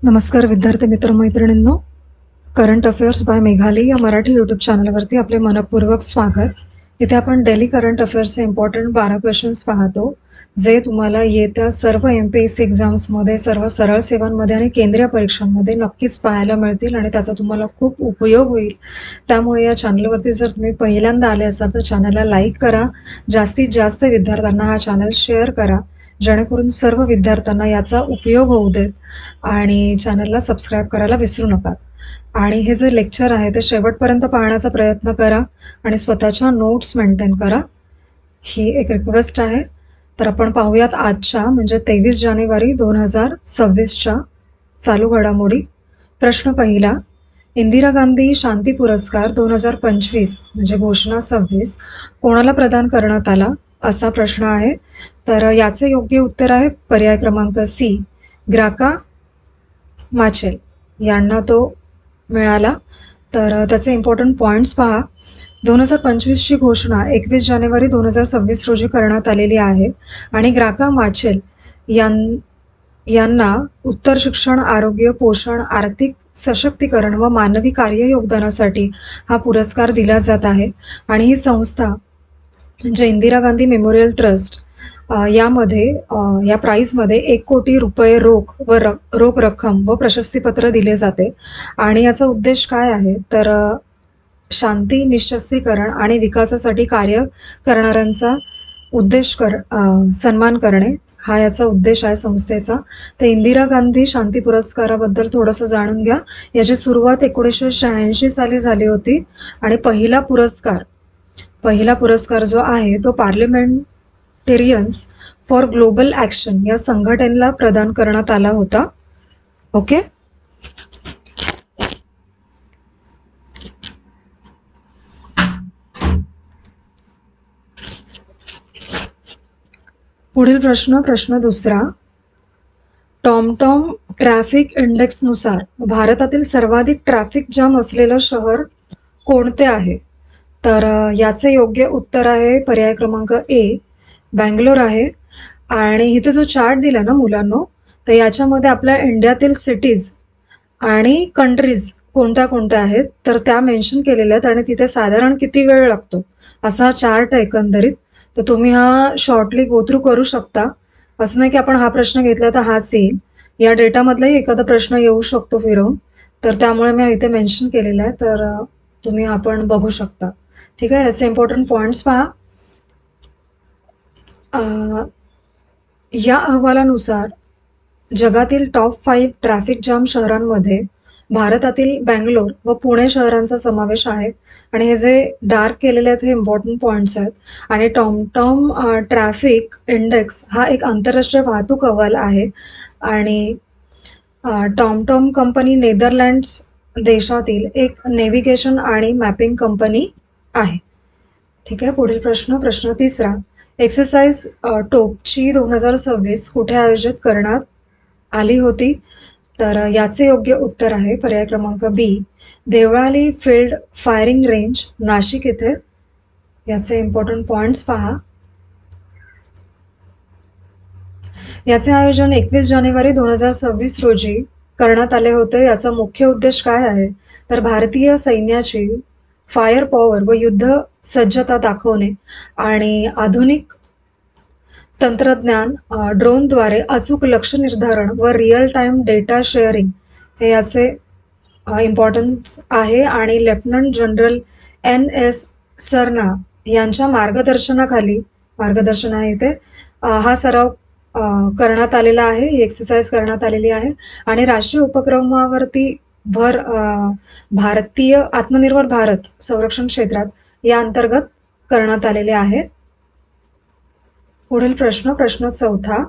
नमस्कार विद्यार्थी मित्र मैत्रिणींनो, करंट अफेअर्स बाय मेघाली या मराठी यूट्यूब चॅनलवरती आपले मनपूर्वक स्वागत. इथे आपण डेली करंट अफेअर्सचे इम्पॉर्टंट 12 क्वेश्चन्स पाहतो, जे तुम्हाला येत्या सर्व MPSC एक्झाम्समध्ये, सर्व सरळ सेवांमध्ये आणि केंद्रीय परीक्षांमध्ये नक्कीच पाहायला मिळतील आणि त्याचा तुम्हाला खूप उपयोग होईल. त्यामुळे या चॅनलवरती जर तुम्ही पहिल्यांदा आले असाल तर चॅनलला लाईक करा, जास्तीत जास्त विद्यार्थ्यांना हा चॅनल शेअर करा, जेणेकरून सर्व विद्यार्थ्यांना याचा उपयोग होऊ देत. आणि चॅनलला सबस्क्राईब करायला विसरू नका. आणि हे जे लेक्चर आहे ते शेवटपर्यंत पाहण्याचा प्रयत्न करा आणि स्वतःच्या नोट्स मेंटेन करा, ही एक रिक्वेस्ट आहे. तर आपण पाहूयात आजच्या म्हणजे 23 जानेवारी 2026च्या चालू घडामोडी. प्रश्न पहिला, इंदिरा गांधी शांती पुरस्कार 2025 म्हणजे घोषणा 26 कोणाला प्रदान करण्यात आला, असा प्रश्न आहे. तर याचे योग्य उत्तर आहे पर्याय क्रमांक सी, ग्राका माचेल यांना तो मिळाला. तर त्याचे इम्पॉर्टंट पॉईंट्स पहा. 2025ची घोषणा 21 जानेवारी 2026 रोजी करण्यात आलेली आहे आणि ग्राका माचेल यांना उत्तर शिक्षण, आरोग्य, पोषण, आर्थिक सशक्तीकरण व मानवी कार्य योगदानासाठी हा पुरस्कार दिला जात आहे. आणि ही संस्था म्हणजे इंदिरा गांधी मेमोरियल ट्रस्ट यामध्ये या प्राईजमध्ये 1 कोटी रुपये रोख रक्कम व प्रशस्तीपत्र दिले जाते. आणि याचा उद्देश काय आहे तर शांती, निःशस्त्रीकरण आणि विकासासाठी कार्य करणाऱ्यांचा सन्मान करणे हा याचा उद्देश आहे संस्थेचा. तर इंदिरा गांधी शांती पुरस्काराबद्दल थोडंसं जाणून घ्या. याची सुरुवात 1986 साली झाली होती आणि पहिला पुरस्कार जो आहे तो पार्लिमेंटेरियन्स फॉर ग्लोबल ॲक्शन या संघटनेला प्रदान करण्यात आला होता. ओके. पुढील प्रश्न दुसरा, टॉमटॉम ट्रॅफिक इंडेक्सनुसार भारतातील सर्वाधिक ट्रॅफिक जाम असलेलं शहर कोणते आहे? तर याचे योग्य उत्तर आहे पर्याय क्रमांक ए, बँगलोर आहे. आणि इथे जो चार्ट दिला ना मुलांनो, तर याच्यामध्ये आपल्या इंडियातील सिटीज आणि कंट्रीज कोणत्या कोणत्या आहेत तर त्या मेन्शन केलेल्या आहेत आणि तिथे साधारण किती वेळ लागतो असा चार्ट आहे एकंदरीत. तर तुम्ही हा शॉर्टली गो थ्रू करू शकता. असं नाही की आपण हा प्रश्न घेतला तर हाच येईल, या डेटामधलाही एखादा प्रश्न येऊ शकतो फिरवून. तर त्यामुळे मी इथे मेन्शन केलेलं आहे, तर तुम्ही आपण बघू शकता. ठीक आहे. याचे इम्पॉर्टंट पॉईंट्स पहा. या अहवालानुसार जगातील टॉप 5 ट्रॅफिक जाम शहरांमध्ये भारतातील बँगलोर व पुणे शहरांचा समावेश आहे. आणि हे जे डार्क केलेले आहेत हे इम्पॉर्टंट पॉईंट्स आहेत. आणि टॉमटॉम ट्रॅफिक इंडेक्स हा एक आंतरराष्ट्रीय वाहतूक अहवाल आहे. आणि टॉमटॉम कंपनी नेदरलँड्स देशातील एक नेव्हिगेशन आणि मॅपिंग कंपनी आहे. ठीक आहे. पुढील प्रश्न तिसरा, एक्सरसाइज टोपची 2026 कुठे आयोजित करण्यात आली होती? तर याचे योग्य उत्तर आहे पर्याय क्रमांक B, Deolali field firing range, Nashik येथे. याचे इम्पॉर्टंट पॉईंट्स पहा. याचे आयोजन 21 जानेवारी 2026 रोजी करण्यात आले होते. याचा मुख्य उद्देश काय आहे तर भारतीय सैन्याची फायर पॉवर व युद्ध सज्जता दाखवणे आणि आधुनिक तंत्रज्ञान, ड्रोनद्वारे अचूक लक्ष्य निर्धारण व रिअल टाइम डेटा शेअरिंग हे याचे इम्पॉर्टन्स आहे. आणि लेफ्टनंट जनरल NS सरना यांच्या मार्गदर्शन आहे ते हा सराव करण्यात आलेला आहे, ही एक्सरसाइज करण्यात आलेली आहे. आणि राष्ट्रीय उपक्रमावरती भर भारतीय आत्मनिर्भर भारत संरक्षण क्षेत्रात या अंतर्गत करण्यात आलेले आहे. पुढील प्रश्न चौथा,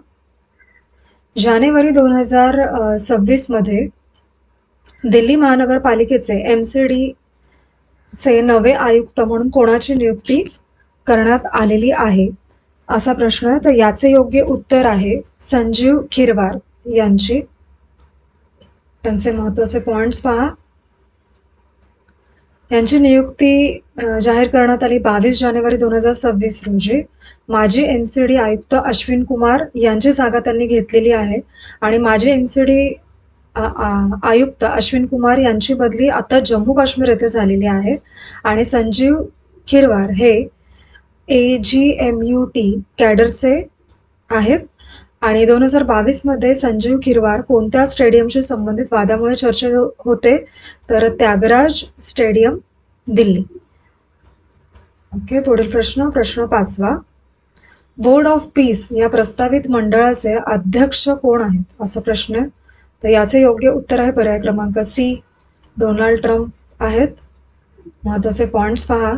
जानेवारी 2026 मध्ये दिल्ली महानगरपालिकेचे MCD चे नवे आयुक्त म्हणून कोणाची नियुक्ती करण्यात आलेली आहे, असा प्रश्न आहे. तर याचे योग्य उत्तर आहे संजीव खिरवार यांची. त्यांचे महत्त्वाचे पॉइंट्स पहा. यांची नियुक्ती जाहीर करण्यात आली 22 जानेवारी 2026 रोजी. माजी MCD आयुक्त अश्विन कुमार यांची जागा त्यांनी घेतलेली आहे. आणि माजी MCD आयुक्त अश्विन कुमार यांची बदली आता जम्मू काश्मीर येथे झालेली आहे आणि संजीव खिरवार हे AGMUT कॅडरचे आहेत. आणि 2022 मध्ये संजीव खिरवार कोणत्या स्टेडियमशी संबंधित वादामुळे चर्चेत होते, तर त्यागराज स्टेडियम, दिल्ली. ओके, पुढील प्रश्न 5. बोर्ड ऑफ पीस या प्रस्तावित मंडळाचे अध्यक्ष कोण आहेत, असा प्रश्न आहे. तर याचे योग्य उत्तर आहे पर्याय क्रमांक C, डोनाल्ड ट्रम्प आहेत. महत्वाचे पॉइंट्स पहा.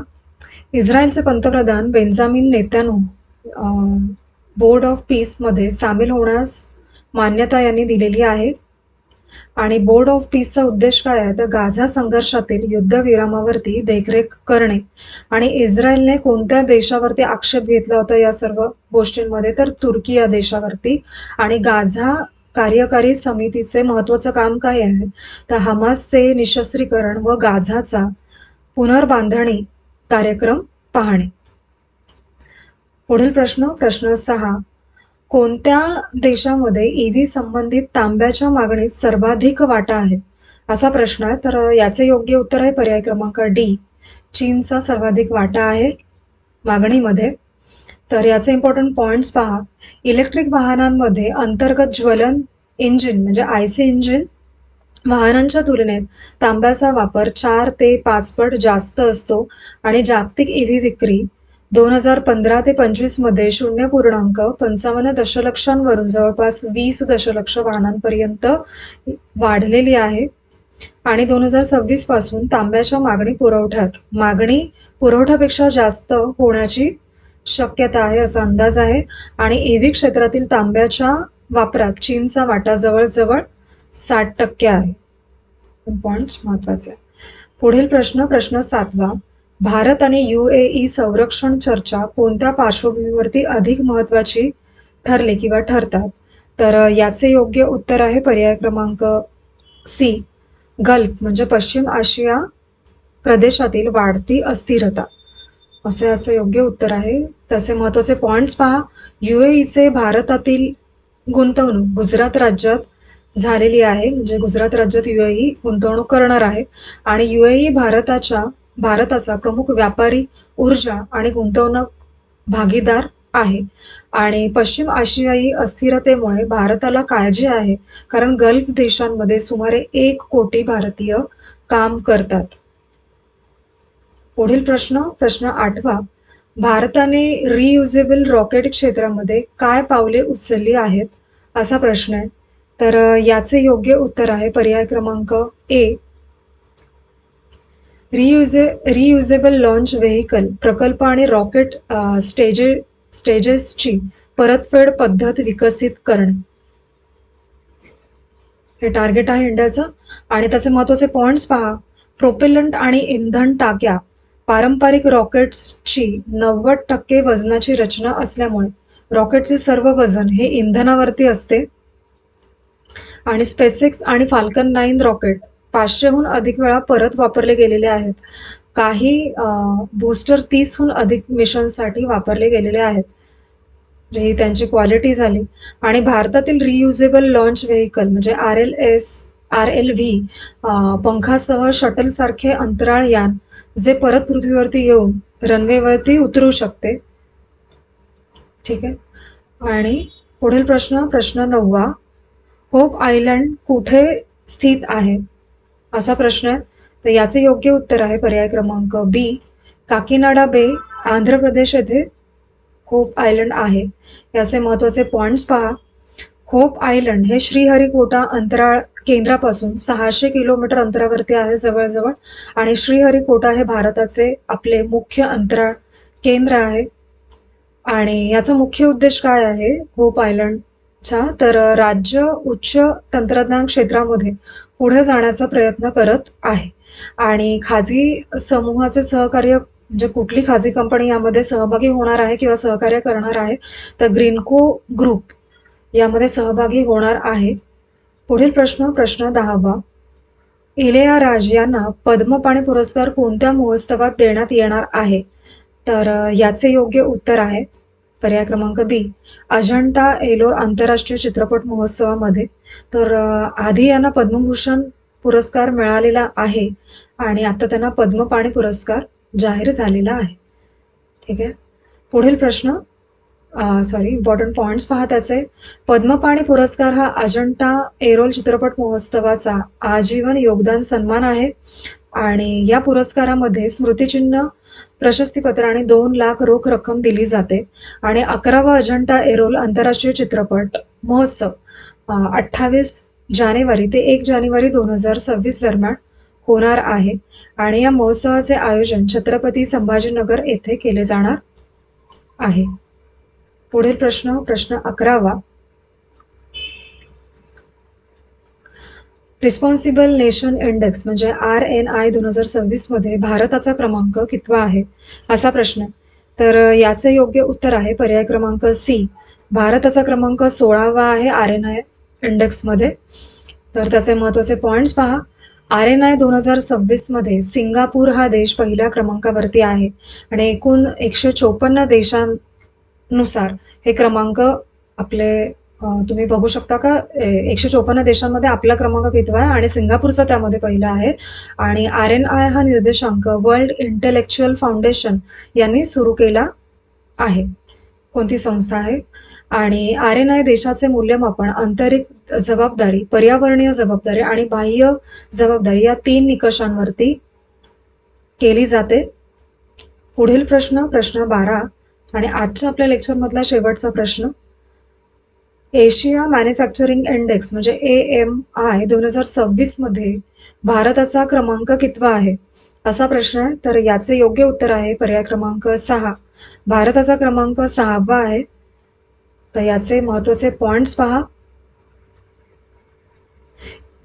इस्रायलचे पंतप्रधान Benjamin Netanyahu board of peace मध्ये सामील होण्यास मान्यता यांनी दिलेली आहे. आणि बोर्ड ऑफ पीसचा उद्देश काय आहे, तर गाझा संघर्षातील युद्धविरामावरती देखरेख करणे. आणि इस्रायलने कोणत्या देशावरती आक्षेप घेतला होता या सर्व गोष्टींमध्ये, तर तुर्की या देशावरती. आणि गाझा कार्यकारी समितीचे महत्वाचं काम काय आहे, तर हमासचे निशस्त्रीकरण व गाझाचा पुनर्बांधणी कार्यक्रम पाहणे. पुढील प्रश्न 6. कोणत्या देशामध्ये ईव्ही संबंधित तांब्याच्या मागणीत सर्वाधिक वाटा आहे, असा प्रश्न आहे. तर याचे योग्य उत्तर आहे पर्याय क्रमांक D, चीनचा सर्वाधिक वाटा आहे मागणीमध्ये. तर याचे इम्पॉर्टंट पॉइंट्स पहा. इलेक्ट्रिक वाहनांमध्ये अंतर्गत ज्वलन इंजिन म्हणजे IC इंजिन वाहनांच्या तुलनेत तांब्याचा वापर 4 ते 5 पट जास्त असतो. आणि जागतिक ईव्ही विक्री 2015 ते 25 मध्ये 0.55 दशलक्षांवरून जवळपास 20 दशलक्ष वाहनांपर्यंत वाढलेली आहे. आणि 2026 पासून तांब्याच्या मागणी पुरवठ्यापेक्षा जास्त होण्याची शक्यता आहे, असा अंदाज आहे. आणि ईव्ही क्षेत्रातील तांब्याच्या वापरात चीनचा वाटा जवळजवळ 60% आहे. पॉइंट्स महत्वाचे. पुढील प्रश्न 7. भारत आणि UAE संरक्षण चर्चा कोणत्या पार्श्वभूमीवरती अधिक महत्वाची ठरली किंवा ठरतात, तर याचे योग्य उत्तर आहे पर्याय क्रमांक C, गल्फ म्हणजे पश्चिम आशिया प्रदेशातील वाढती अस्थिरता, असे याचं योग्य उत्तर आहे. त्याचे महत्वाचे पॉइंट्स पहा. UAEचे भारतातील गुंतवणूक गुजरात राज्यात झालेली आहे, म्हणजे गुजरात राज्यात UAE गुंतवणूक करणार आहे. आणि UAE भारताचा प्रमुख व्यापारी, ऊर्जा आणि गुंतवणूक भागीदार आहे. आणि पश्चिम आशियाई अस्थिरतेमुळे भारताला काळजी आहे, कारण गल्फ देशांमध्ये सुमारे 1 कोटी भारतीय काम करतात. पुढील प्रश्न 8. भारताने रियुजेबल रॉकेट क्षेत्रामध्ये काय पावले उचलली आहेत, असा प्रश्न आहे. तर याचे योग्य उत्तर आहे पर्याय क्रमांक A, रियुजेबल लॉन्च व्हेकल प्रकल्प आणि रॉकेट स्टेजेसची परतफेड पद्धत विकसित करणे, हे टार्गेट आहे इंडियाचं. आणि त्याचे महत्वाचे पॉइंट्स पहा. प्रोपेलंट आणि इंधन टाक्या पारंपरिक रॉकेट्सची 90% वजनाची रचना असल्यामुळे रॉकेटचे सर्व वजन हे इंधनावरती असते. आणि स्पेसएक्स आणि फाल्कन 9 रॉकेट 500हून अधिक वेळा परत वापरले गेलेले आहेत. काही बूस्टर 30हून अधिक मिशनसाठी वापरले गेलेले आहेत. ही त्यांची क्वालिटी झाली. आणि भारतातील रियुजेबल लॉन्च व्हेकल म्हणजे RLV पंखासह शटल सारखे अंतराळ यान जे परत पृथ्वीवरती येऊन रनवेवरती उतरू शकते. ठीक आहे. आणि पुढील प्रश्न 9. होप आयलंड कुठे स्थित आहे, असा प्रश्न आहे. तर याचे योग्य उत्तर आहे पर्याय क्रमांक B, काकीनाडा बे, आंध्र प्रदेश येथे होप आयलंड आहे. याचे महत्वाचे पॉइंट्स पहा. होप आयलंड हे श्रीहरिकोटा अंतराळ केंद्रापासून 600 किलोमीटर अंतरावरती आहे जवळजवळ. आणि श्रीहरिकोटा हे भारताचे आपले मुख्य अंतराळ केंद्र आहे. आणि याचा मुख्य उद्देश काय आहे होप आयलंडचा, तर राज्य उच्च तंत्रज्ञान क्षेत्रामध्ये पुढे जाण्याचा प्रयत्न करत आहे. आणि खाजगी समूहाचे सहकार्य म्हणजे कुठली खाजगी कंपनी यामध्ये सहभागी होणार आहे किंवा सहकार्य करणार आहे, तर ग्रीनको ग्रुप यामध्ये सहभागी होणार आहे. पुढील प्रश्न 10. इलेयाराज यांना पद्मपाणी पुरस्कार कोणत्या महोत्सवात देण्यात येणार आहे, तर याचे योग्य उत्तर आहे पर्याय क्रमांक बी अजंठा एलोर आंतरराष्ट्रीय चित्रपट महोत्सवामध्ये. तर आधी यांना पद्मभूषण पुरस्कार मिळालेला आहे आणि आता त्यांना पद्मपाणी पुरस्कार जाहीर झालेला आहे. ठीक आहे. पुढील प्रश्न इम्पॉर्टंट पॉइंट्स पहा त्याचे. पद्मपाणी पुरस्कार हा अजंठा एरोल चित्रपट महोत्सवाचा आजीवन योगदान सन्मान आहे आणि या पुरस्कारामध्ये स्मृतिचिन्ह, प्रशस्तीपत्र आणि 2 लाख रोख रक्कम दिली जाते. आणि 11वा अजंठा एरोल आंतरराष्ट्रीय चित्रपट महोत्सव 28 जानेवारी ते 1 जानेवारी 2026 दरम्यान होणार आहे आणि या महोत्सवाचे आयोजन छत्रपती संभाजीनगर येथे केले जाणार आहे. पुढील प्रश्न 11वा. रिस्पॉन्सिबल नेशन इंडेक्स म्हणजे RNI 2026 मध्ये भारताचा क्रमांक कितवा आहे असा प्रश्न. तर याचे योग्य उत्तर आहे पर्याय क्रमांक सी. भारताचा क्रमांक 16वा आहे RNI इंडेक्समध्ये. तर त्याचे महत्त्वाचे पॉइंट्स पहा. RNI 2026 मध्ये सिंगापूर हा देश पहिल्या क्रमांकावरती आहे आणि एकूण 154 देशांनुसार हे क्रमांक आपले तुम्ही बघू शकता का 154 देशांमध्ये आपला क्रमांक कितवा आहे आणि सिंगापूरचा त्यामध्ये पहिला आहे. आणि RNI हा निर्देशांक वर्ल्ड इंटेलेक्च्युअल फाउंडेशन यांनी सुरू केला आहे. कोणती संस्था आहे. आणि RNI देशाचे मूल्यमापन आंतरिक जबाबदारी, पर्यावरणीय जबाबदारी आणि बाह्य जबाबदारी या 3 निकषांवरती केली जाते. पुढील प्रश्न 12 आणि आजच्या आपल्या लेक्चरमधला शेवटचा प्रश्न. एशिया मॅन्युफॅक्चरिंग इंडेक्स म्हणजे AMI 2026 मध्ये भारताचा क्रमांक कितवा आहे असा प्रश्न आहे. तर याचे योग्य उत्तर आहे पर्याय क्रमांक 6. भारताचा क्रमांक 6वा आहे. तर याचे महत्त्वाचे पॉइंट्स पहा.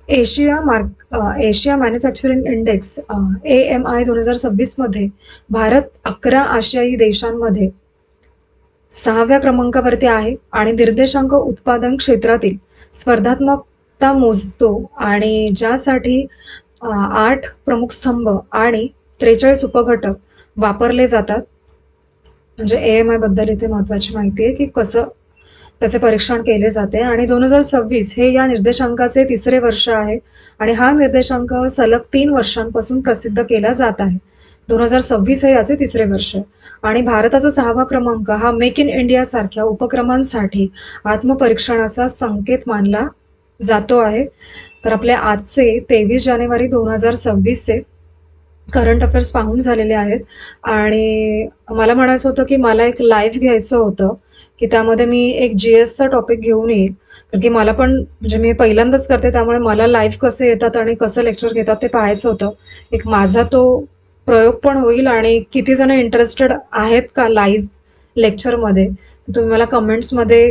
एशिया मॅन्युफॅक्चरिंग इंडेक्स AMI 2026 मध्ये भारत 11 आशियाई देशांमध्ये 6व्या क्रमांकावरती आहे आणि निर्देशांक उत्पादन क्षेत्रातील स्पर्धात्मकता मोजतो आणि ज्यासाठी 8 प्रमुख स्तंभ आणि 43 उपघटक वापरले जातात. म्हणजे AMI बद्दल इथे महत्त्वाची माहिती आहे की कसं त्याचे परीक्षण केले जाते. आणि 2026 हे या निर्देशांकाचे 3रे वर्ष आहे आणि हा निर्देशांक सलग 3 वर्षांपासून प्रसिद्ध केला जात आहे. 2026 हे याचे 3रे वर्ष आणि भारताचा 6वा क्रमांक हा मेक इन इंडिया सारख्या उपक्रमांसाठी आत्मपरीक्षणाचा संकेत मानला जातो आहे. तर आपले आजचे 23 जानेवारी 2026चे करंट अफेअर्स पाहून झालेले आहेत आणि मला म्हणायचं होतं की मला एक लाईव्ह घ्यायचं होतं की त्यामध्ये मी एक GSचा टॉपिक घेऊन येईल. कारण की मला पण म्हणजे मी पहिल्यांदाच करते त्यामुळे मला लाईव्ह कसे येतात आणि कसं लेक्चर घेतात ते पाहायचं होतं. एक माझा तो प्रयोग पण होईल आणि किती जण इंटरेस्टेड आहेत का लाईव्ह लेक्चरमध्ये तुम्ही मला कमेंट्समध्ये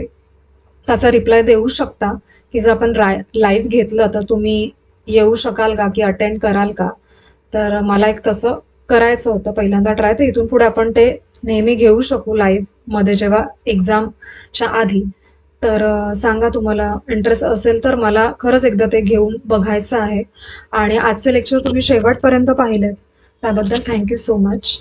त्याचा रिप्लाय देऊ शकता की जर आपण लाईव्ह घेतलं तर तुम्ही येऊ शकाल का की अटेंड कराल का. तर मला एक तसं करायचं होतं पहिल्यांदा ट्राय. तर इथून पुढे आपण ते नेहमी घेऊ शकू लाईव्हमध्ये जेव्हा एक्झामच्या आधी. तर सांगा तुम्हाला इंटरेस्ट असेल तर मला खरंच एकदा ते घेऊन बघायचं आहे. आणि आजचे लेक्चर तुम्ही शेवटपर्यंत पाहिलेत त्याबद्दल थँक्यू सो मच.